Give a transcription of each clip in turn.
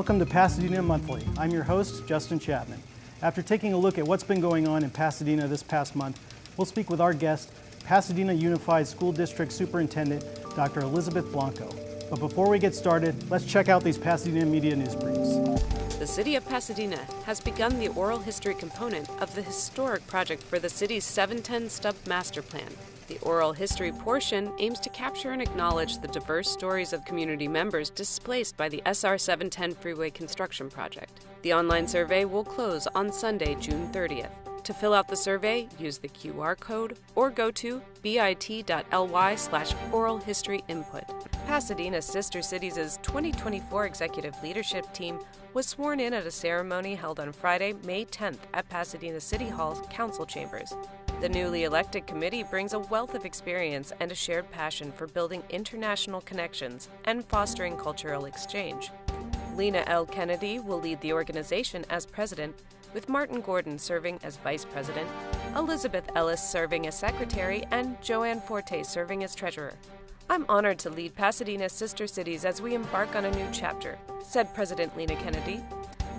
Welcome to Pasadena Monthly. I'm your host, Justin Chapman. After taking a look at what's been going on in Pasadena this past month, we'll speak with our guest, Pasadena Unified School District Superintendent, Dr. Elizabeth Blanco. But before we get started, let's check out these Pasadena media news briefs. The City of Pasadena has begun the oral history component of the historic project for the city's 710 Stub Master Plan. The oral history portion aims to capture and acknowledge the diverse stories of community members displaced by the SR 710 freeway construction project. The online survey will close on Sunday, June 30th. To fill out the survey, use the QR code or go to bit.ly/oralhistoryinput. Pasadena Sister Cities' 2024 Executive Leadership Team was sworn in at a ceremony held on Friday, May 10th at Pasadena City Hall's Council Chambers. The newly elected committee brings a wealth of experience and a shared passion for building international connections and fostering cultural exchange. Lena L. Kennedy will lead the organization as president, with Martin Gordon serving as vice president, Elizabeth Ellis serving as secretary, and Joanne Forte serving as treasurer. I'm honored to lead Pasadena Sister Cities as we embark on a new chapter, said President Lena Kennedy.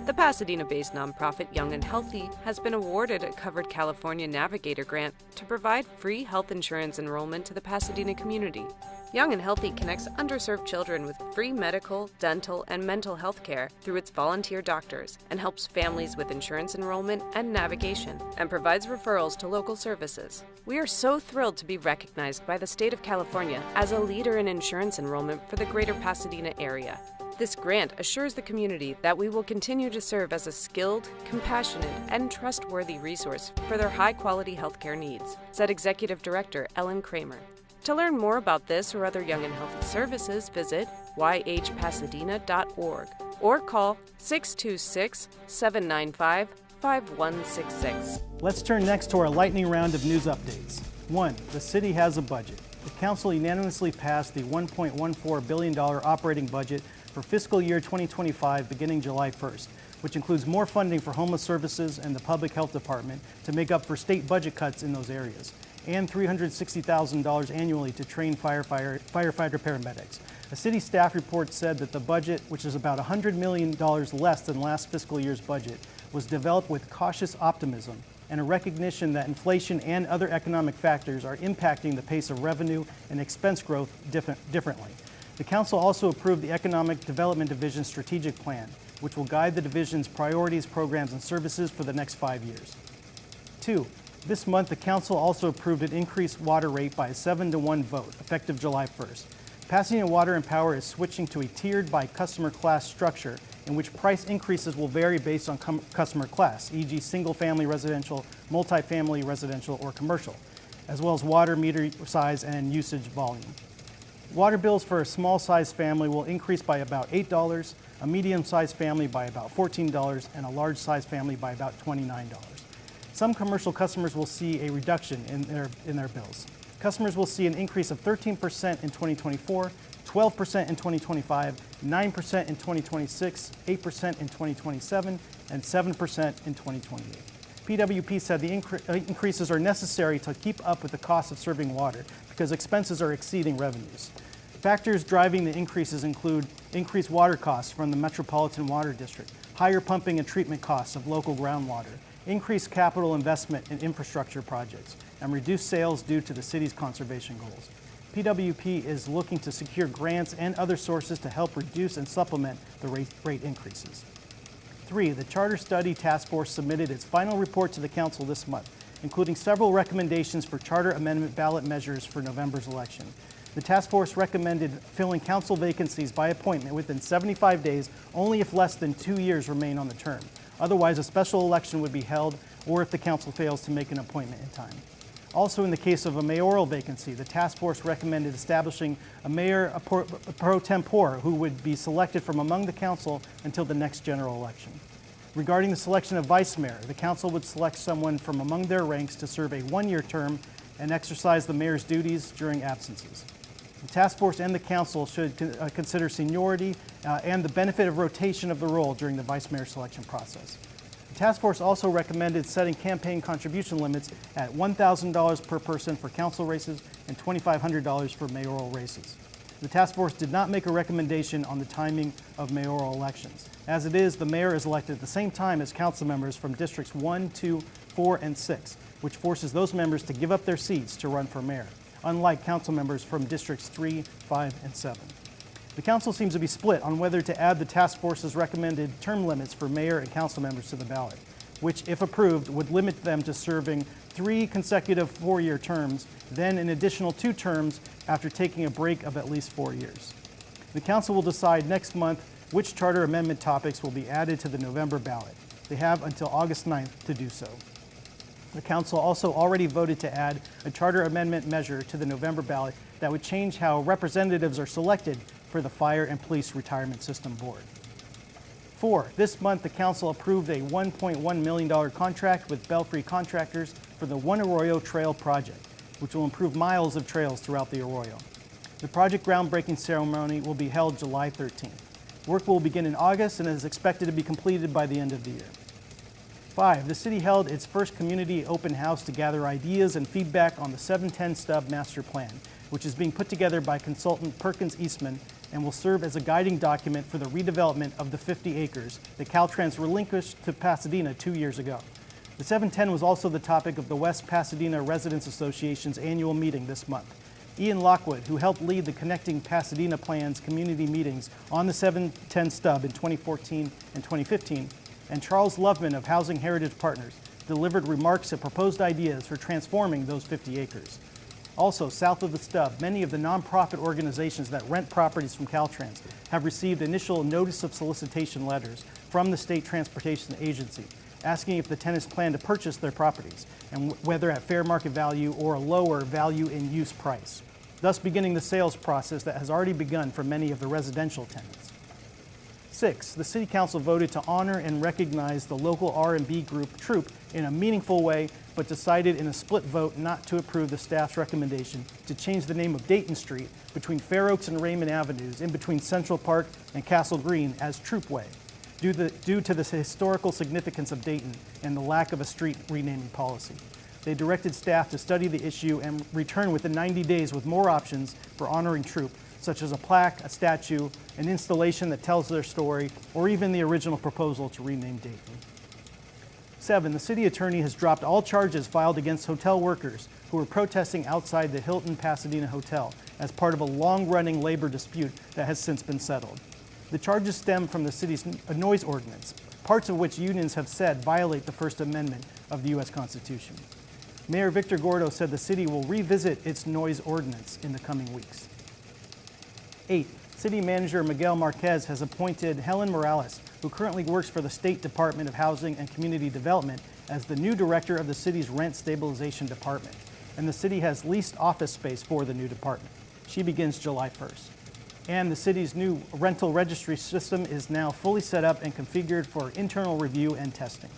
The Pasadena-based nonprofit Young and Healthy has been awarded a Covered California Navigator grant to provide free health insurance enrollment to the Pasadena community. Young and Healthy connects underserved children with free medical, dental, and mental health care through its volunteer doctors and helps families with insurance enrollment and navigation and provides referrals to local services. We are so thrilled to be recognized by the state of California as a leader in insurance enrollment for the greater Pasadena area. This grant assures the community that we will continue to serve as a skilled, compassionate, and trustworthy resource for their high-quality healthcare needs, said Executive Director Ellen Kramer. To learn more about this or other Young and Healthy services, visit yhpasadena.org or call 626-795-5166. Let's turn next to our lightning round of news updates. 1. The city has a budget. The council unanimously passed the $1.14 billion operating budget for fiscal year 2025 beginning July 1st, which includes more funding for homeless services and the public health department to make up for state budget cuts in those areas, and $360,000 annually to train firefighter paramedics. A city staff report said that the budget, which is about $100 million less than last fiscal year's budget, was developed with cautious optimism and a recognition that inflation and other economic factors are impacting the pace of revenue and expense growth differently. The council also approved the Economic Development Division's strategic plan, which will guide the division's priorities, programs, and services for the next 5 years. 2. This month, the council also approved an increased water rate by a 7-to-1 vote, effective July 1st. Pasadena Water and Power is switching to a tiered by customer class structure in which price increases will vary based on customer class, e.g. single-family residential, multifamily residential, or commercial, as well as water meter size and usage volume. Water bills for a small-sized family will increase by about $8, a medium-sized family by about $14, and a large-sized family by about $29. Some commercial customers will see a reduction in their bills. Customers will see an increase of 13% in 2024, 12% in 2025, 9% in 2026, 8% in 2027, and 7% in 2028. PWP said the increases are necessary to keep up with the cost of serving water because expenses are exceeding revenues. Factors driving the increases include increased water costs from the Metropolitan Water District, higher pumping and treatment costs of local groundwater, increased capital investment in infrastructure projects, and reduced sales due to the city's conservation goals. PWP is looking to secure grants and other sources to help reduce and supplement the rate increases. 3. The Charter Study Task Force submitted its final report to the council this month, including several recommendations for charter amendment ballot measures for November's election. The task force recommended filling council vacancies by appointment within 75 days only if less than 2 years remain on the term. Otherwise, a special election would be held or if the council fails to make an appointment in time. Also, in the case of a mayoral vacancy, the task force recommended establishing a mayor pro tempore who would be selected from among the council until the next general election. Regarding the selection of vice mayor, the council would select someone from among their ranks to serve a 1-year term and exercise the mayor's duties during absences. The task force and the council should consider seniority and the benefit of rotation of the role during the vice mayor selection process. The task force also recommended setting campaign contribution limits at $1,000 per person for council races and $2,500 for mayoral races. The task force did not make a recommendation on the timing of mayoral elections. As it is, the mayor is elected at the same time as council members from districts 1, 2, 4, and 6, which forces those members to give up their seats to run for mayor, unlike council members from districts 3, 5, and 7. The council seems to be split on whether to add the task force's recommended term limits for mayor and council members to the ballot, which, if approved, would limit them to serving 3 consecutive 4-year terms, then an additional 2 terms after taking a break of at least 4 years. The council will decide next month which charter amendment topics will be added to the November ballot. They have until August 9th to do so. The council also already voted to add a charter amendment measure to the November ballot that would change how representatives are selected for the Fire and Police Retirement System Board. 4, this month the council approved a $1.1 million contract with Belfry Contractors for the One Arroyo Trail project, which will improve miles of trails throughout the Arroyo. The project groundbreaking ceremony will be held July 13th. Work will begin in August and is expected to be completed by the end of the year. 5, the city held its first community open house to gather ideas and feedback on the 710 Stub Master Plan, which is being put together by consultant Perkins Eastman and will serve as a guiding document for the redevelopment of the 50 acres that Caltrans relinquished to Pasadena 2 years ago. The 710 was also the topic of the West Pasadena Residents Association's annual meeting this month. Ian Lockwood, who helped lead the Connecting Pasadena Plans community meetings on the 710 Stub in 2014 and 2015, and Charles Loveman of Housing Heritage Partners delivered remarks and proposed ideas for transforming those 50 acres. Also, south of the Stub, many of the nonprofit organizations that rent properties from Caltrans have received initial notice of solicitation letters from the State Transportation Agency, asking if the tenants plan to purchase their properties, and whether at fair market value or a lower value in use price, thus beginning the sales process that has already begun for many of the residential tenants. 6, the City Council voted to honor and recognize the local R&B group Troop in a meaningful way, but decided in a split vote not to approve the staff's recommendation to change the name of Dayton Street between Fair Oaks and Raymond Avenues in between Central Park and Castle Green as Troop Way, due to the historical significance of Dayton and the lack of a street renaming policy. They directed staff to study the issue and return within 90 days with more options for honoring Troop, such as a plaque, a statue, an installation that tells their story, or even the original proposal to rename Dayton. 7, the city attorney has dropped all charges filed against hotel workers who were protesting outside the Hilton Pasadena Hotel as part of a long-running labor dispute that has since been settled. The charges stem from the city's noise ordinance, parts of which unions have said violate the First Amendment of the U.S. Constitution. Mayor Victor Gordo said the city will revisit its noise ordinance in the coming weeks. 8, City Manager Miguel Marquez has appointed Helen Morales, who currently works for the State Department of Housing and Community Development, as the new director of the city's Rent Stabilization Department, and the city has leased office space for the new department. She begins July 1st. And the city's new rental registry system is now fully set up and configured for internal review and testing.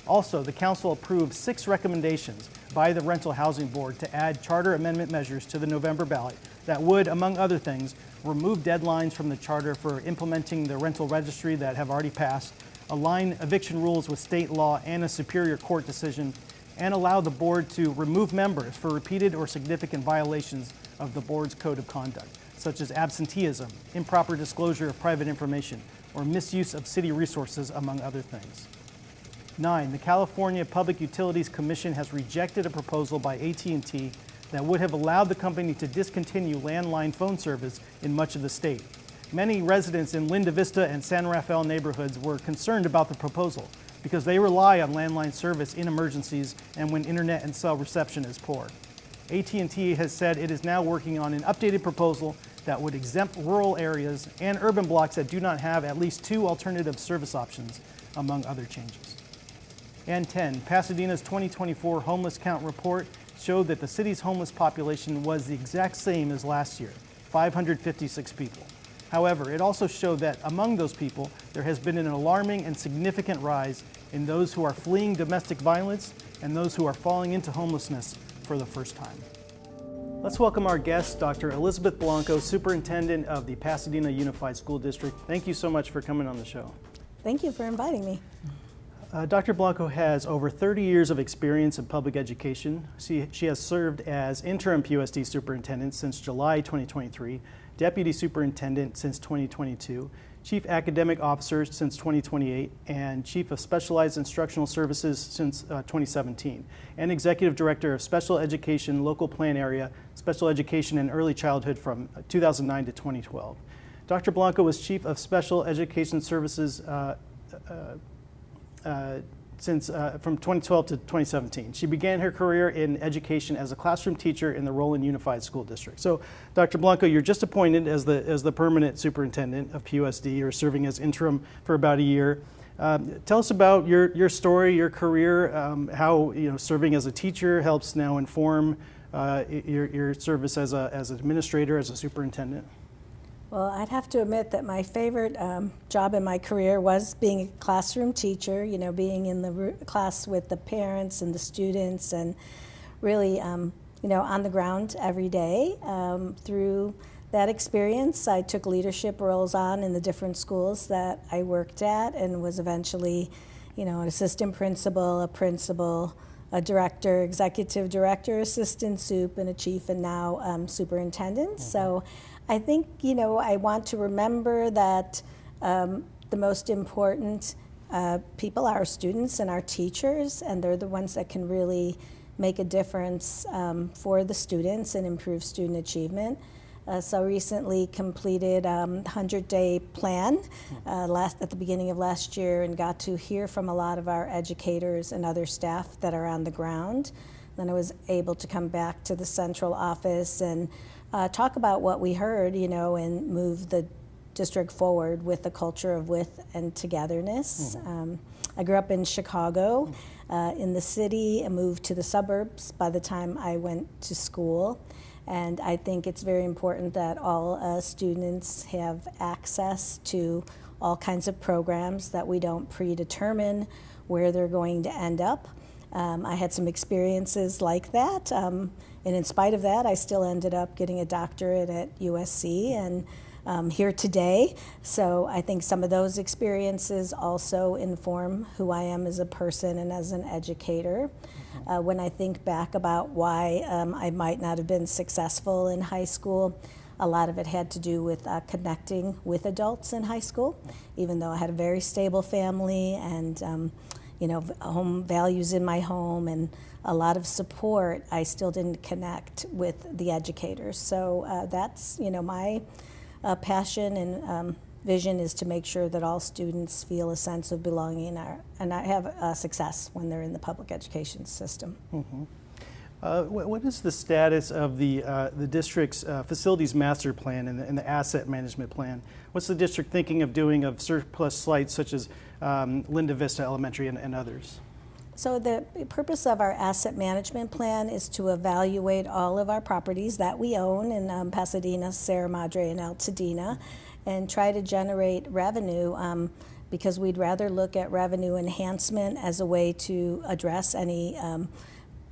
Also, the council approved 6 recommendations by the Rental Housing Board to add charter amendment measures to the November ballot that would, among other things, remove deadlines from the charter for implementing the rental registry that have already passed, align eviction rules with state law and a Superior Court decision, and allow the board to remove members for repeated or significant violations of the board's code of conduct, such as absenteeism, improper disclosure of private information, or misuse of city resources, among other things. 9, the California Public Utilities Commission has rejected a proposal by AT&T that would have allowed the company to discontinue landline phone service in much of the state. Many residents in Linda Vista and San Rafael neighborhoods were concerned about the proposal because they rely on landline service in emergencies and when internet and cell reception is poor. AT&T has said it is now working on an updated proposal that would exempt rural areas and urban blocks that do not have at least 2 alternative service options, among other changes. And 10, Pasadena's 2024 homeless count report showed that the city's homeless population was the exact same as last year, 556 people. However, it also showed that among those people, there has been an alarming and significant rise in those who are fleeing domestic violence and those who are falling into homelessness for the first time. Let's welcome our guest, Dr. Elizabeth Blanco, Superintendent of the Pasadena Unified School District. Thank you so much for coming on the show. Thank you for inviting me. Dr. Blanco has over 30 years of experience in public education. She has served as interim PUSD superintendent since July 2023, deputy superintendent since 2022, chief academic officer since 2028, and chief of specialized instructional services since 2017, and executive director of special education local plan area, special education and early childhood from 2009 to 2012. Dr. Blanco was chief of special education services from 2012 to 2017. She began her career in education as a classroom teacher in the Roland Unified School District. So, Dr. Blanco, you're just appointed as the permanent superintendent of PUSD. You're serving as interim for about a year. Tell us about your story, your career, how serving as a teacher helps now inform your service as an administrator, as a superintendent. Well, I'd have to admit that my favorite job in my career was being a classroom teacher, being in the class with the parents and the students and really, on the ground every day. Through that experience, I took leadership roles on in the different schools that I worked at and was eventually, an assistant principal, a principal, a director, executive director, assistant sup, and a chief, and now superintendent. Mm-hmm. So I think, I want to remember that the most important people are our students and our teachers, and they're the ones that can really make a difference for the students and improve student achievement. So recently completed 100-day plan at the beginning of last year, and got to hear from a lot of our educators and other staff that are on the ground. Then I was able to come back to the central office and talk about what we heard, and move the district forward with a culture of width and togetherness. Mm-hmm. I grew up in Chicago, in the city, and moved to the suburbs by the time I went to school. And I think it's very important that all students have access to all kinds of programs, that we don't predetermine where they're going to end up. I had some experiences like that. And in spite of that, I still ended up getting a doctorate at USC and here today. So I think some of those experiences also inform who I am as a person and as an educator. When I think back about why I might not have been successful in high school, a lot of it had to do with connecting with adults in high school, even though I had a very stable family and home values in my home and a lot of support. I still didn't connect with the educators. So that's, my passion and vision is to make sure that all students feel a sense of belonging and have success when they're in the public education system. Mm-hmm. What is the status of the district's facilities master plan and the asset management plan? What's the district thinking of doing of surplus sites such as Linda Vista Elementary and others? So the purpose of our asset management plan is to evaluate all of our properties that we own in Pasadena, Sierra Madre, and Altadena, and try to generate revenue because we'd rather look at revenue enhancement as a way to address any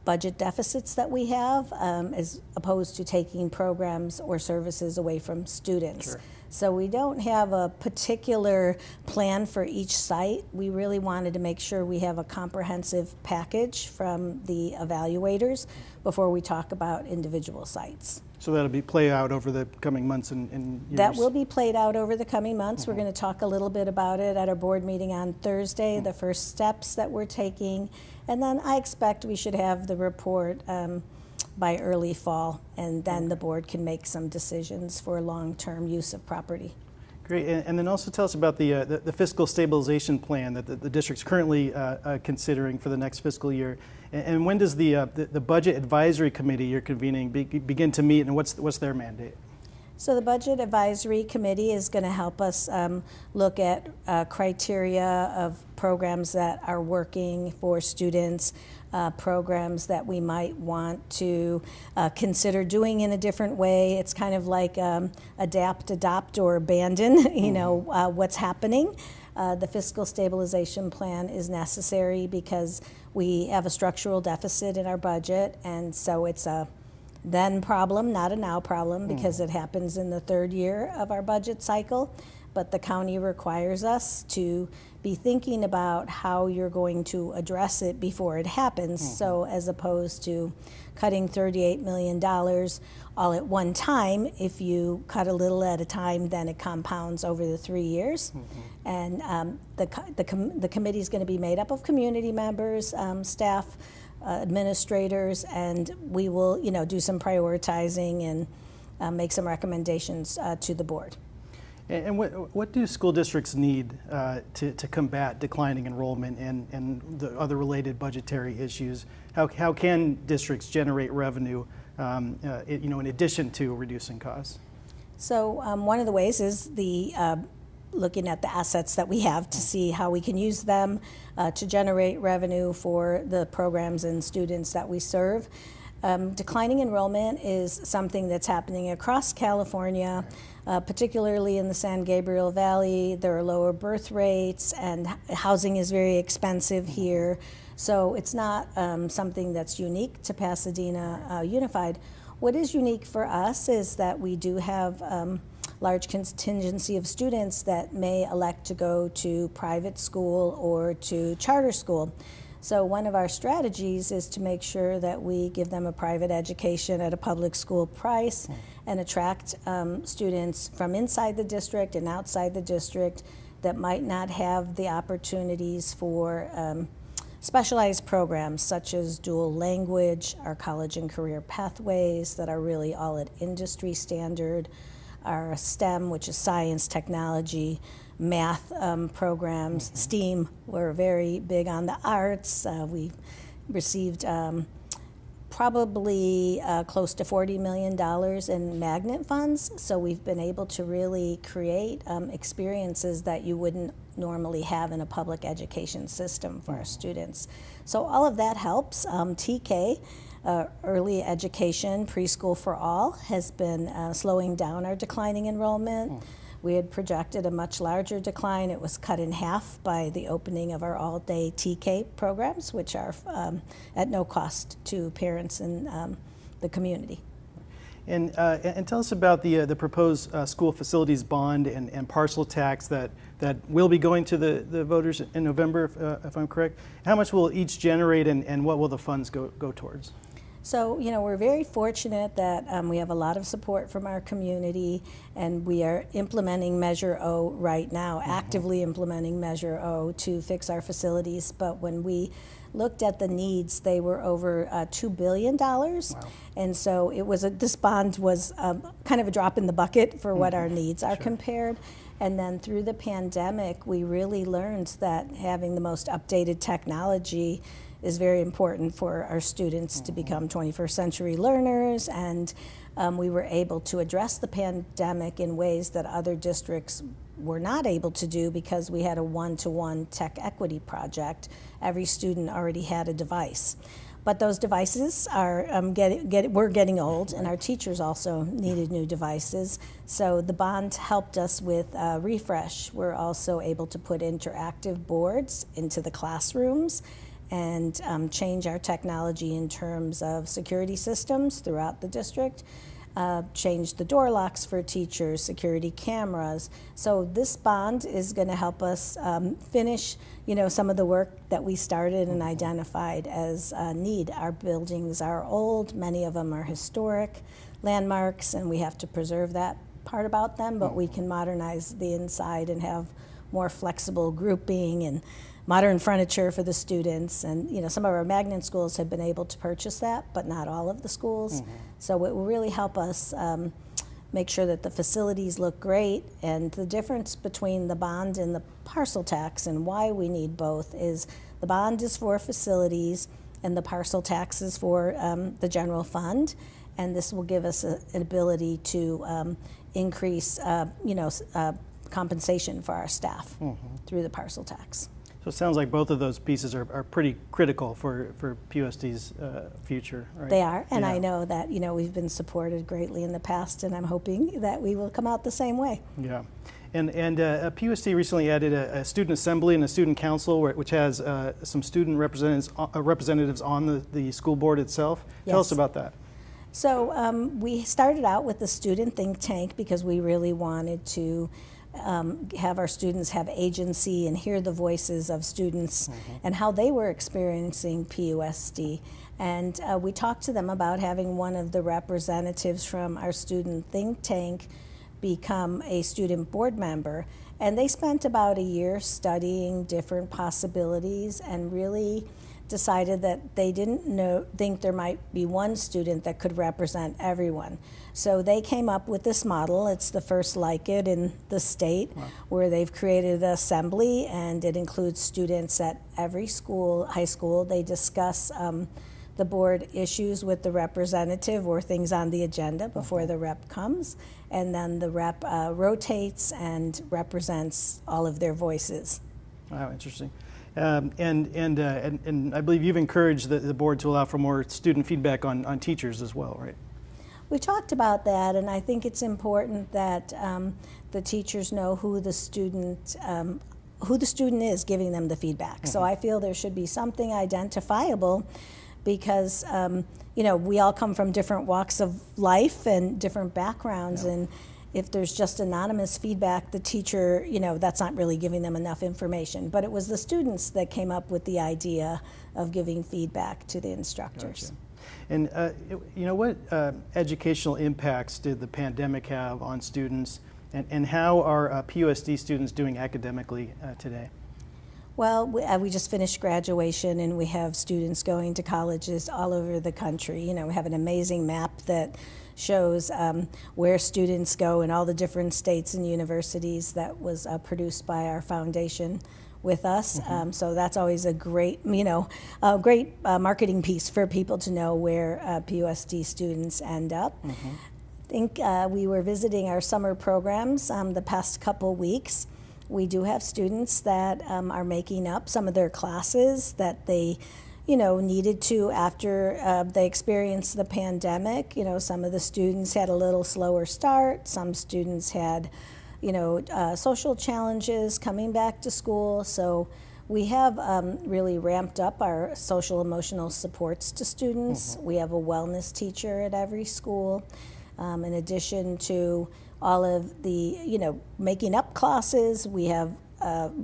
budget deficits that we have as opposed to taking programs or services away from students. Sure. So we don't have a particular plan for each site. We really wanted to make sure we have a comprehensive package from the evaluators before we talk about individual sites. So that'll be played out over the coming months and years? That will be played out over the coming months. Mm-hmm. We're going to talk a little bit about it at our board meeting on Thursday, the first steps that we're taking. And then I expect we should have the report by early fall, and then the board can make some decisions for long-term use of property. Great, and then also tell us about the fiscal stabilization plan that the district's currently considering for the next fiscal year. And when does the budget advisory committee you're convening begin to meet, and what's their mandate? So the Budget Advisory Committee is going to help us look at criteria of programs that are working for students, programs that we might want to consider doing in a different way. It's kind of like adapt, adopt, or abandon, what's happening. The fiscal stabilization plan is necessary because we have a structural deficit in our budget, and so it's a then problem, not a now problem, because it happens in the third year of our budget cycle. but the county requires us to be thinking about how you're going to address it before it happens. So as opposed to cutting $38 million all at one time, if you cut a little at a time, then it compounds over the 3 years. And the committee is going to be made up of community members, staff, administrators, and we will, do some prioritizing and make some recommendations to the board. And what do school districts need to combat declining enrollment and the other related budgetary issues? How can districts generate revenue, in addition to reducing costs? So one of the ways is looking at the assets that we have to see how we can use them to generate revenue for the programs and students that we serve. Declining enrollment is something that's happening across California, particularly in the San Gabriel Valley. There are lower birth rates and housing is very expensive here. So it's not something that's unique to Pasadena Unified. What is unique for us is that we do have large contingency of students that may elect to go to private school or to charter school. So one of our strategies is to make sure that we give them a private education at a public school price and attract students from inside the district and outside the district that might not have the opportunities for specialized programs such as dual language, our college and career pathways that are really all at industry standard, our STEM, which is science, technology, math programs, STEAM. We're very big on the arts. We received probably close to $40 million in magnet funds, so we've been able to really create experiences that you wouldn't normally have in a public education system for our students. So all of that helps. TK, early education, preschool for all, has been slowing down our declining enrollment. We had projected a much larger decline. It was cut in half by the opening of our all-day TK programs, which are at no cost to parents in the community. And tell us about the proposed school facilities bond and parcel tax that will be going to the voters in November, if I'm correct. How much will each generate, and what will the funds go towards? So, we're very fortunate that we have a lot of support from our community, and we are implementing Measure O right now, actively implementing Measure O to fix our facilities. But when we looked at the needs, they were over $2 billion. Wow. And so this bond was kind of a drop in the bucket for what our needs are compared. And then through the pandemic, we really learned that having the most updated technology is very important for our students to become 21st century learners, and we were able to address the pandemic in ways that other districts were not able to do because we had a one-to-one tech equity project. Every student already had a device. But those devices are we're getting old, and our teachers also needed new devices. So the bond helped us with refresh. We're also able to put interactive boards into the classrooms and change our technology in terms of security systems throughout the district, change the door locks for teachers, security cameras. So this bond is going to help us finish, some of the work that we started and identified as a need. Our buildings are old, many of them are historic landmarks, and we have to preserve that part about them, but we can modernize the inside and have more flexible grouping and modern furniture for the students. And some of our magnet schools have been able to purchase that, but not all of the schools. So it will really help us make sure that the facilities look great. And the difference between the bond and the parcel tax, and why we need both, is the bond is for facilities and the parcel tax is for the general fund. And this will give us an ability to increase compensation for our staff through the parcel tax. So it sounds like both of those pieces are pretty critical for PUSD's future, right? They are, and I know that we've been supported greatly in the past, and I'm hoping that we will come out the same way. Yeah, and PUSD recently added a student assembly and a student council, which has some student representatives on the school board itself. Tell us about that. So we started out with the student think tank because we really wanted to have our students have agency and hear the voices of students and how they were experiencing PUSD. And we talked to them about having one of the representatives from our student think tank become a student board member. And they spent about a year studying different possibilities and really decided that they didn't think there might be one student that could represent everyone. So they came up with this model. It's the first like it in the state, where they've created an assembly, and it includes students at every school, high school. They discuss the board issues with the representative or things on the agenda before the rep comes, and then the rep rotates and represents all of their voices. Wow, interesting. And I believe you've encouraged the board to allow for more student feedback on teachers as well, right? We talked about that, and I think it's important that the teachers know who the student is giving them the feedback. So I feel there should be something identifiable, because we all come from different walks of life and different backgrounds, and if there's just anonymous feedback, the teacher, that's not really giving them enough information. But it was the students that came up with the idea of giving feedback to the instructors. Gotcha. And what educational impacts did the pandemic have on students, and how are PUSD students doing academically today? Well, we just finished graduation, and we have students going to colleges all over the country. We have an amazing map that shows where students go in all the different states and universities. That was produced by our foundation with us. So that's always a great, marketing piece for people to know where PUSD students end up. I think we were visiting our summer programs the past couple weeks. We do have students that are making up some of their classes that they needed to after they experienced the pandemic. Some of the students had a little slower start. Some students had, social challenges coming back to school. So we have really ramped up our social emotional supports to students. We have a wellness teacher at every school, in addition to all of the, making up classes. We have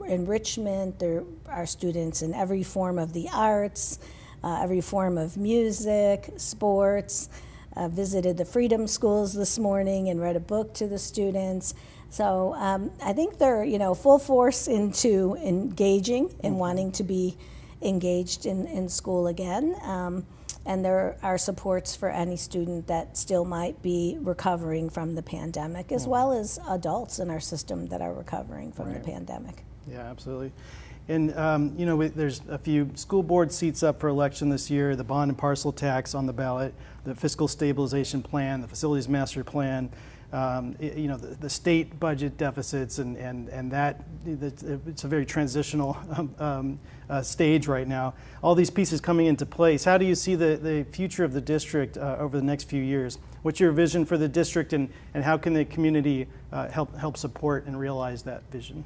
enrichment. There are students in every form of the arts, every form of music, sports. Visited the Freedom Schools this morning and read a book to the students. So I think they're, full force into engaging and wanting to be engaged in school again. And there are supports for any student that still might be recovering from the pandemic, as well as adults in our system that are recovering from the pandemic. Yeah, absolutely. And, there's a few school board seats up for election this year, the bond and parcel tax on the ballot, the fiscal stabilization plan, the facilities master plan, the state budget deficits, and that it's a very transitional stage right now. All these pieces coming into place. How do you see the future of the district over the next few years? What's your vision for the district, and how can the community help support and realize that vision?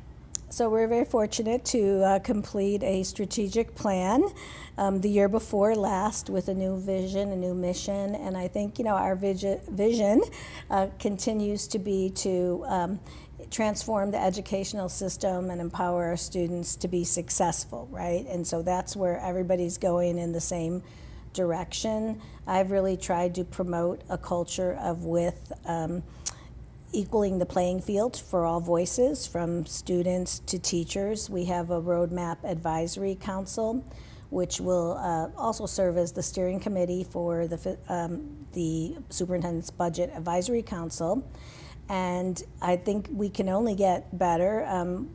So we're very fortunate to complete a strategic plan the year before last with a new vision, a new mission, and I think our vision continues to be to transform the educational system and empower our students to be successful, right? And so that's where everybody's going in the same direction. I've really tried to promote a culture of equaling the playing field for all voices, from students to teachers. We have a Roadmap Advisory Council, which will also serve as the steering committee for the Superintendent's Budget Advisory Council. And I think we can only get better.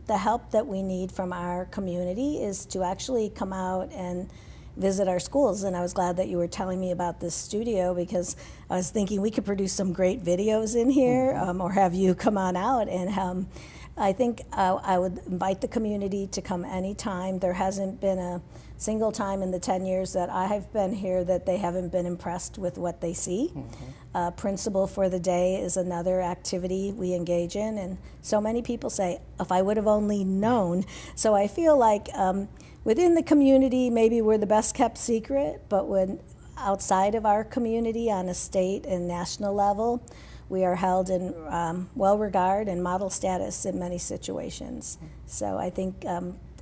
The help that we need from our community is to actually come out and visit our schools, and I was glad that you were telling me about this studio, because I was thinking we could produce some great videos in here, or have you come on out. And I think I would invite the community to come anytime. There hasn't been a single time in the 10 years that I have been here that they haven't been impressed with what they see. Principal for the Day is another activity we engage in, and so many people say, if I would have only known. So I feel like within the community, maybe we're the best kept secret, but when outside of our community on a state and national level, we are held in well regard and model status in many situations. So I think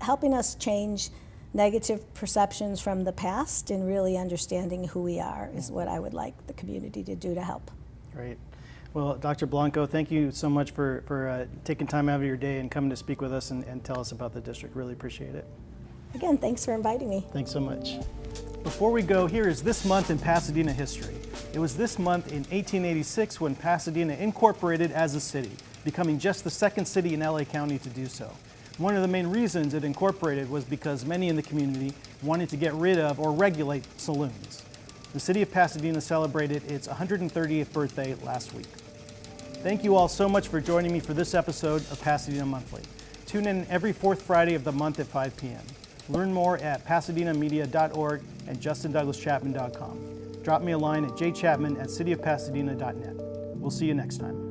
helping us change negative perceptions from the past and really understanding who we are is what I would like the community to do to help. Great. Well, Dr. Blanco, thank you so much for taking time out of your day and coming to speak with us and tell us about the district. Really appreciate it. Again, thanks for inviting me. Thanks so much. Before we go, here is this month in Pasadena history. It was this month in 1886 when Pasadena incorporated as a city, becoming just the second city in LA County to do so. One of the main reasons it incorporated was because many in the community wanted to get rid of or regulate saloons. The city of Pasadena celebrated its 130th birthday last week. Thank you all so much for joining me for this episode of Pasadena Monthly. Tune in every fourth Friday of the month at 5 p.m. Learn more at pasadenamedia.org and justindouglaschapman.com. Drop me a line at jchapman@cityofpasadena.net. We'll see you next time.